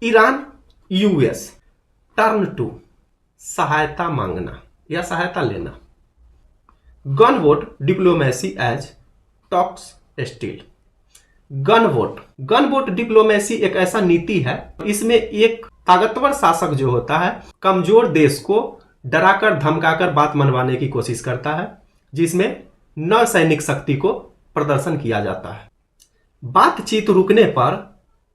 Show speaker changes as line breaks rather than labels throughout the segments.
Iran US turn to सहायता मांगना या सहायता लेना। Gunboat diplomacy as talks still. Gunboat diplomacy एक ऐसा नीति है, इसमें एक ताकतवर शासक जो होता है कमजोर देश को डराकर धमकाकर बात मनवाने की कोशिश करता है, जिसमें न सैनिक शक्ति को प्रदर्शन किया जाता है। बातचीत रुकने पर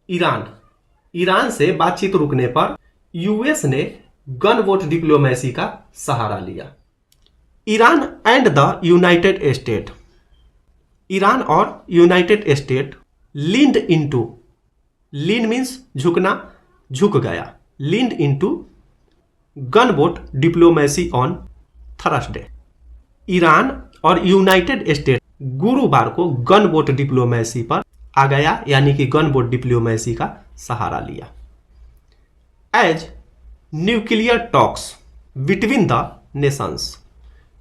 ईरान से बातचीत रुकने पर यूएस ने गन वोट डिप्लोमेसी का सहारा लिया। Iran and the United state. Iran और यूनाइटेड स्टेट लीन्ड इनटू, लीन मीन्स झुकना, झुक गया, leaned into gun vote diplomacy on Thursday. Iran और यूनाइटेड स्टेट गुरुवार को गन वोट डिप्लोमेसी पर आ गया, यानी कि गन वोट डिप्लोमेसी का सहारा लिया। As nuclear talks between the nations.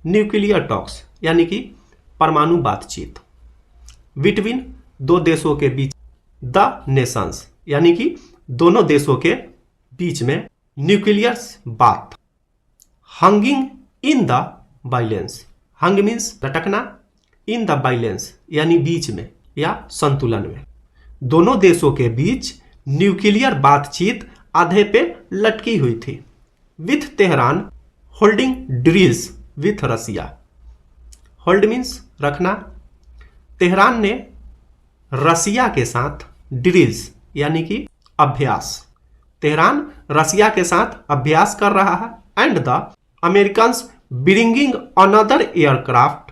Nuclear talks यानी कि परमाणु बातचीत, बिटवीन दो देशों के बीच, द नेशंस यानी कि दोनों देशों के बीच में न्यूक्लियर बात। Hanging in the balance, hung means लटकना, इन द वायलेंस यानी बीच में या संतुलन में। दोनों देशों के बीच न्यूक्लियर बातचीत आधे पे लटकी हुई थी। With Tehran holding drills with Russia. Hold means रखना। तेहरान ने रसिया के साथ ड्रिल्स यानी कि अभ्यास, तेहरान रसिया के साथ अभ्यास कर रहा है। And the Americans bringing another aircraft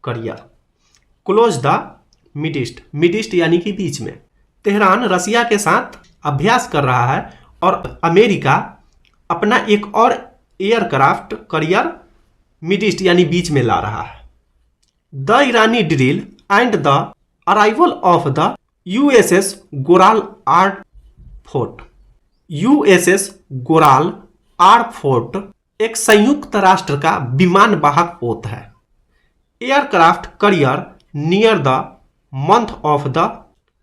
carrier close the mid east. Mid east यानी कि बीच में। तेहरान रसिया के साथ अभ्यास कर रहा है और अमेरिका अपना एक और एयरक्राफ्ट करियर मिड ईस्ट यानी बीच में ला रहा है। The Iranian drill and the arrival of the USS गोराल आर फोर्ट। यूएसएस गोराल आर फोर्ट एक संयुक्त राष्ट्र का विमान वाहक पोत है। Aircraft carrier near the month of the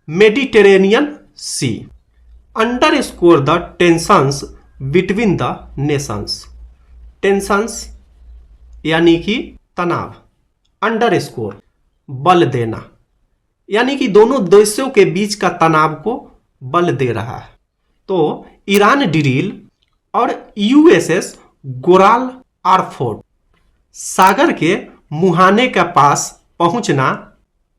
Mediterranean sea. Underscore the tensions between the nations. Tensions यानी कि तनाव, अंडरस्कोर बल देना, यानी कि दोनों देशों के बीच का तनाव को बल दे रहा है। तो ईरान ड्रिल और यूएसएस गोराल आर फोर्ट सागर के मुहाने के पास पहुंचना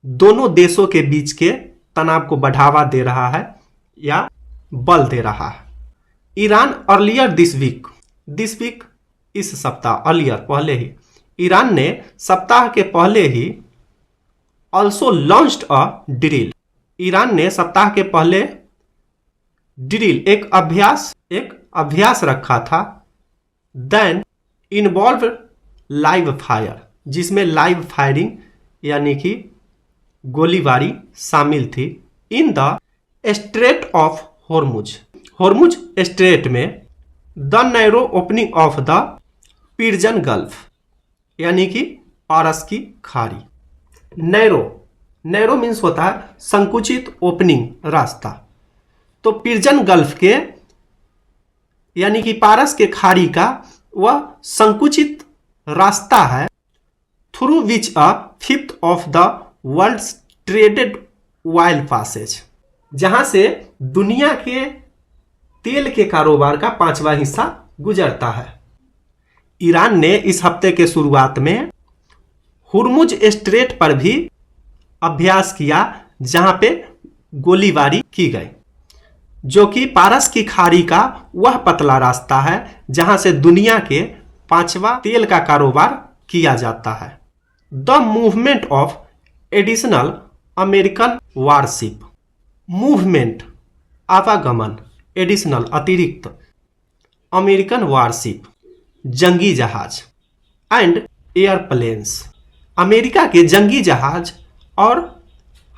दोनों देशों के बीच के तनाव को बढ़ावा दे रहा है या बल दे रहा है। ईरान अर्लियर दिस वीक इस सप्ताह, अर्लियर पहले ही, ईरान ने सप्ताह के पहले ही also launched a drill. Iran ने सप्ताह के पहले ड्रिल एक अभ्यास रखा था। देन इन्वॉल्व लाइव फायर, जिसमें लाइव फायरिंग यानी कि गोलीबारी शामिल थी। In the Strait of Hormuz strait में। The narrow opening of the Persian Gulf यानी कि पारस की खाड़ी। नैरो मीन्स होता है संकुचित, ओपनिंग रास्ता। तो पर्शियन गल्फ के यानी कि पारस के खाड़ी का वह संकुचित रास्ता है, through which a fifth of the world traded oil passes, जहां से दुनिया के तेल के कारोबार का 5वां हिस्सा गुजरता है। ईरान ने इस हफ्ते के शुरुआत में हुर्मुज स्ट्रेट पर भी अभ्यास किया, जहां पे गोलीबारी की गई, जो कि पारस की खाड़ी का वह पतला रास्ता है जहां से दुनिया के 5वां तेल का कारोबार किया जाता है। The movement of additional American warship. Movement आवागमन, एडिशनल अतिरिक्त, अमेरिकन वारशिप जंगी जहाज, एंड एयरप्लेन्स अमेरिका के जंगी जहाज और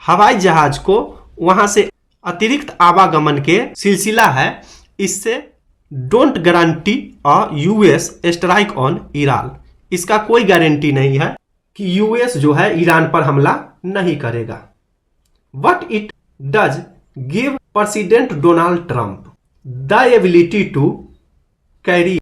हवाई जहाज को वहां से अतिरिक्त आवागमन के सिलसिला है। इससे don't guarantee a US strike on Iran, इसका कोई गारंटी नहीं है कि यूएस जो है ईरान पर हमला नहीं करेगा। But it does give President Donald Trump the ability to carry